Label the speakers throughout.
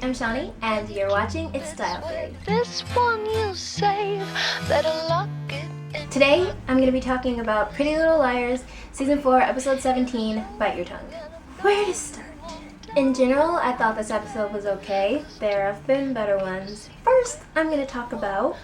Speaker 1: I'm Shani, and you're watching It's Style Theory.
Speaker 2: This one you save, better lock it in.
Speaker 1: Today, I'm going to be talking about Pretty Little Liars, Season 4, Episode 17, Bite Your Tongue. Where to start? In general, I thought this episode was okay. There have been better ones. First, I'm going to talk about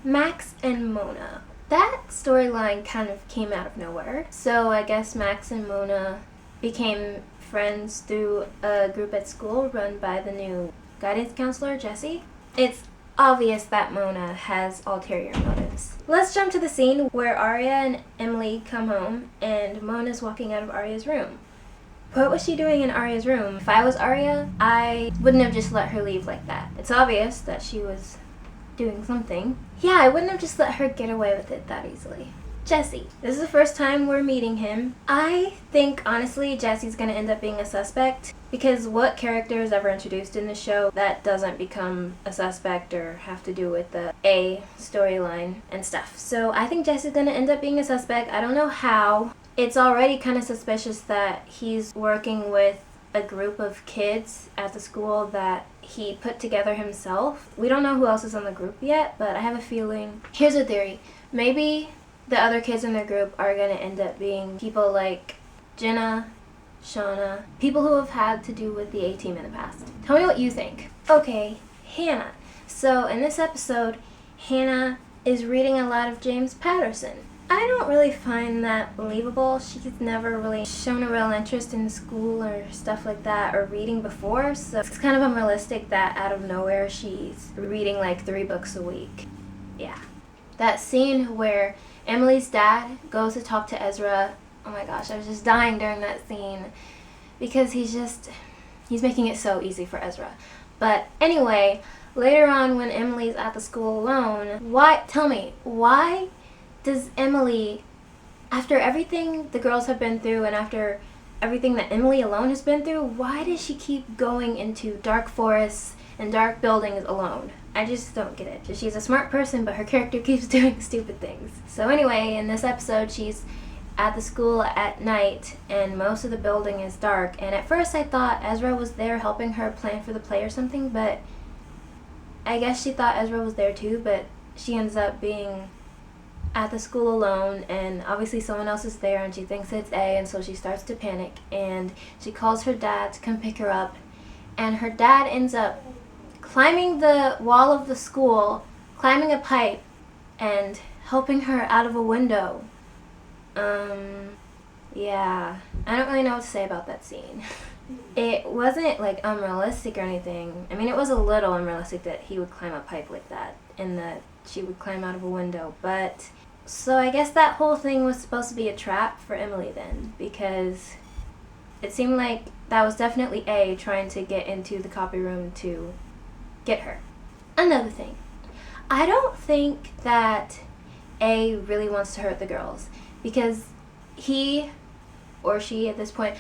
Speaker 1: Max and Mona. That storyline kind of came out of nowhere. So I guess Max and Mona became friends through a group at school run by the new guidance counselor, Jessie. It's obvious that Mona has ulterior motives. Let's jump to the scene where Arya and Emily come home and Mona's walking out of Arya's room. What was she doing in Arya's room? If I was Arya, I wouldn't have just let her leave like that. It's obvious that she was doing something. Yeah, I wouldn't have just let her get away with it that easily. Jesse. This is the first time we're meeting him. I think, honestly, Jesse's gonna end up being a suspect because what character is ever introduced in the show that doesn't become a suspect or have to do with the A storyline and stuff? So I think Jesse's gonna end up being a suspect. I don't know how. It's already kind of suspicious that he's working with a group of kids at the school that he put together himself. We don't know who else is on the group yet, but I have a feeling. Here's a theory. Maybe the other kids in their group are going to end up being people like Jenna, Shauna, people who have had to do with the A-Team in the past. Tell me what you think. Okay, Hannah. So in this episode, Hannah is reading a lot of James Patterson. I don't really find that believable. She's never really shown a real interest in school or stuff like that or reading before, so it's kind of unrealistic that out of nowhere she's reading like 3 books a week. Yeah. That scene where Emily's dad goes to talk to Ezra. Oh my gosh, I was just dying during that scene because he's making it so easy for Ezra. But anyway, later on when Emily's at the school alone, why does Emily, after everything the girls have been through and after everything that Emily alone has been through, why does she keep going into dark forests and dark buildings alone? I just don't get it. She's a smart person, but her character keeps doing stupid things. So anyway, in this episode, she's at the school at night, and most of the building is dark. And at first I thought Ezra was there helping her plan for the play or something, but I guess she thought Ezra was there too, but she ends up being at the school alone, and obviously someone else is there, and she thinks it's A, and so she starts to panic, and she calls her dad to come pick her up, and her dad ends up climbing the wall of the school, climbing a pipe, and helping her out of a window. Yeah, I don't really know what to say about that scene. It wasn't like unrealistic or anything. I mean, it was a little unrealistic that he would climb a pipe like that and that she would climb out of a window, but so I guess that whole thing was supposed to be a trap for Emily then, because it seemed like that was definitely A trying to get into the copy room to get her. Another thing, I don't think that A really wants to hurt the girls because he or she at this point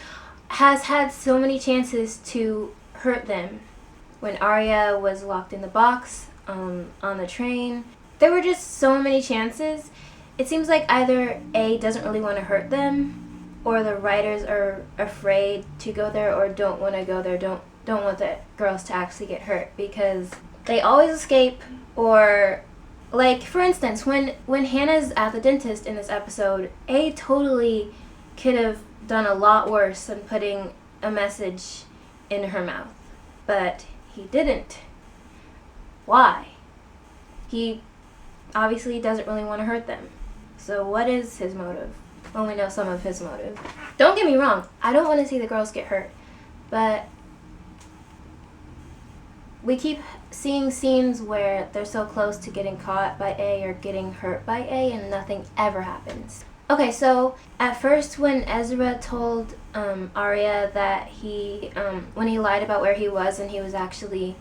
Speaker 1: has had so many chances to hurt them. When Arya was locked in the box on the train, there were just so many chances. It seems like either A doesn't really want to hurt them, or the writers are afraid to go there or don't want to go there, don't want the girls to actually get hurt because they always escape. Or like for instance, when Hannah's at the dentist in this episode, A totally could have done a lot worse than putting a message in her mouth, but he didn't. Why? He obviously doesn't really want to hurt them. So what is his motive? Well, we know some of his motive. Don't get me wrong, I don't want to see the girls get hurt, but we keep seeing scenes where they're so close to getting caught by A or getting hurt by A and nothing ever happens. Okay, so at first when Ezra told Arya that when he lied about where he was and he was actually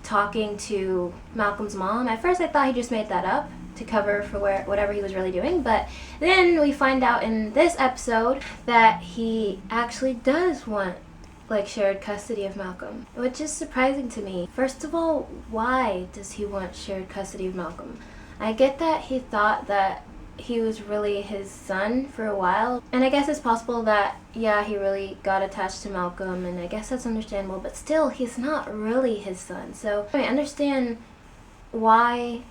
Speaker 1: talking to Malcolm's mom, at first I thought he just made that up to cover for whatever he was really doing, but then we find out in this episode that he actually does want like shared custody of Malcolm, which is surprising to me. First of all, why does he want shared custody of Malcolm? I get that he thought that he was really his son for a while. And I guess it's possible that, yeah, he really got attached to Malcolm, and I guess that's understandable, but still, he's not really his son. So I understand why,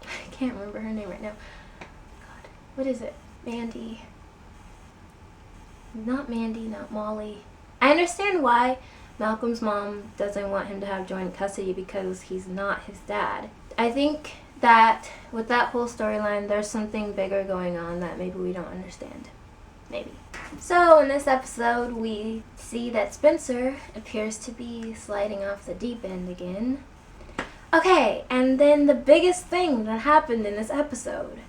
Speaker 1: I can't remember her name right now. God, what is it? Mandy. Not Mandy, not Molly. I understand why Malcolm's mom doesn't want him to have joint custody because he's not his dad. I think that with that whole storyline, there's something bigger going on that maybe we don't understand. Maybe. So in this episode, we see that Spencer appears to be sliding off the deep end again. Okay, and then the biggest thing that happened in this episode,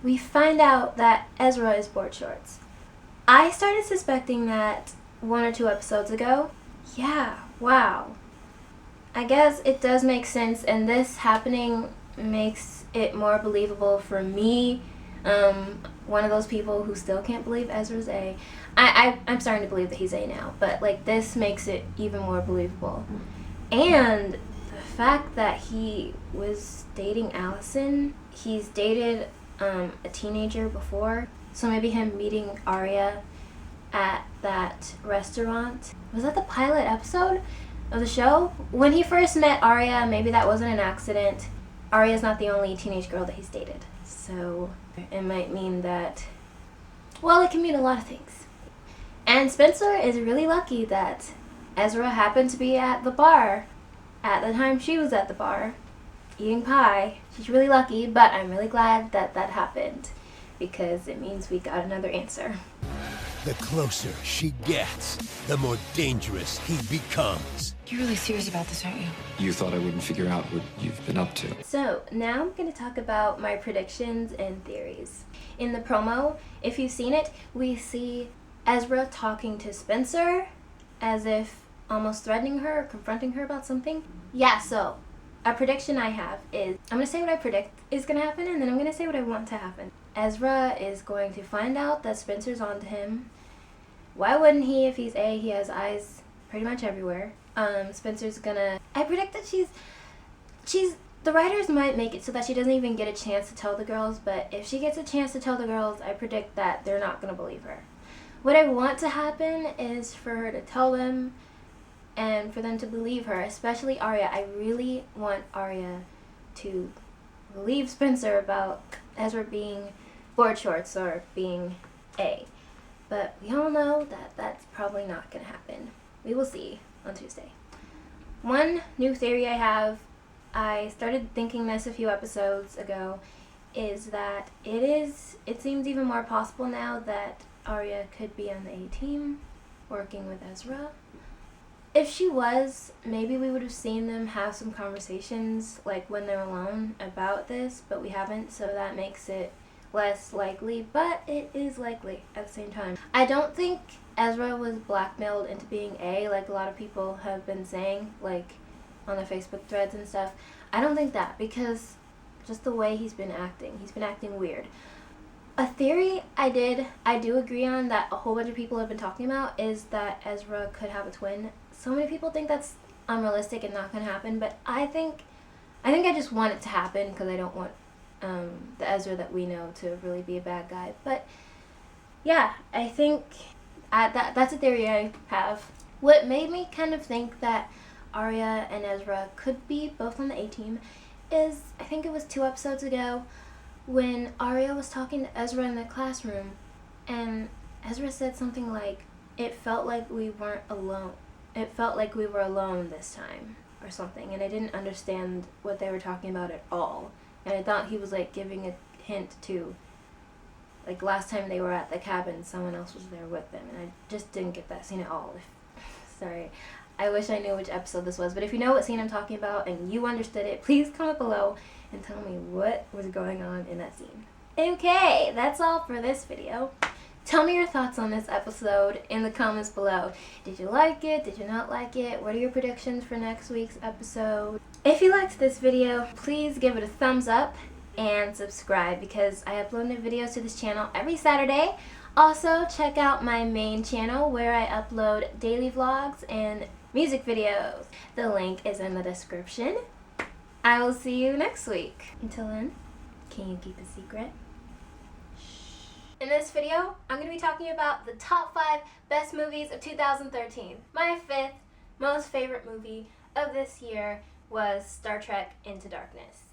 Speaker 1: we find out that Ezra is board shorts. I started suspecting that 1 or 2 episodes ago. Yeah, wow. I guess it does make sense, and this happening makes it more believable for me. One of those people who still can't believe Ezra's A. I'm starting to believe that he's A now, but like this makes it even more believable. And the fact that he was dating Allison, he's dated a teenager before, so maybe him meeting Arya at that restaurant. Was that the pilot episode of the show? When he first met Arya, maybe that wasn't an accident. Arya's not the only teenage girl that he's dated. So it might mean that, well, it can mean a lot of things. And Spencer is really lucky that Ezra happened to be at the bar at the time she was at the bar eating pie. She's really lucky, but I'm really glad that that happened because it means we got another answer.
Speaker 3: The closer she gets, the more dangerous he becomes.
Speaker 4: You're really serious about this, aren't you?
Speaker 5: You thought I wouldn't figure out what you've been up to.
Speaker 1: So now I'm going to talk about my predictions and theories. In the promo, if you've seen it, we see Ezra talking to Spencer as if almost threatening her or confronting her about something. Yeah, so a prediction I have is, I'm going to say what I predict is going to happen, and then I'm going to say what I want to happen. Ezra is going to find out that Spencer's onto him. Why wouldn't he? If he's A, he has eyes pretty much everywhere. Spencer's gonna, I predict that she's, the writers might make it so that she doesn't even get a chance to tell the girls, but if she gets a chance to tell the girls, I predict that they're not gonna believe her. What I want to happen is for her to tell them and for them to believe her, especially Arya. I really want Arya to believe Spencer about Ezra being board shorts or being A. But we all know that that's probably not going to happen. We will see on Tuesday. One new theory I have, I started thinking this a few episodes ago, is that it seems even more possible now that Arya could be on the A team working with Ezra. If she was, maybe we would have seen them have some conversations like when they're alone about this, but we haven't, so that makes it less likely, but it is likely at the same time. I don't think Ezra was blackmailed into being A like a lot of people have been saying, like on the Facebook threads and stuff. I don't think that, because just the way he's been acting weird. A theory I do agree on that a whole bunch of people have been talking about is that Ezra could have a twin. So many people think that's unrealistic and not gonna happen, but I think I just want it to happen because I don't want the Ezra that we know to really be a bad guy. But yeah, I think that's a theory I have. What made me kind of think that Arya and Ezra could be both on the A team is, I think it was 2 episodes ago when Arya was talking to Ezra in the classroom, and Ezra said something like, it felt like we weren't alone. It felt like we were alone this time, or something, and I didn't understand what they were talking about at all. And I thought he was like giving a hint to, like last time they were at the cabin, someone else was there with them, and I just didn't get that scene at all. Sorry. I wish I knew which episode this was, but if you know what scene I'm talking about and you understood it, please comment below and tell me what was going on in that scene. Okay, that's all for this video. Tell me your thoughts on this episode in the comments below. Did you like it? Did you not like it? What are your predictions for next week's episode? If you liked this video, please give it a thumbs up and subscribe because I upload new videos to this channel every Saturday. Also, check out my main channel where I upload daily vlogs and music videos. The link is in the description. I will see you next week. Until then, can you keep a secret? In this video, I'm going to be talking about the top 5 best movies of 2013. My 5th most favorite movie of this year was Star Trek Into Darkness.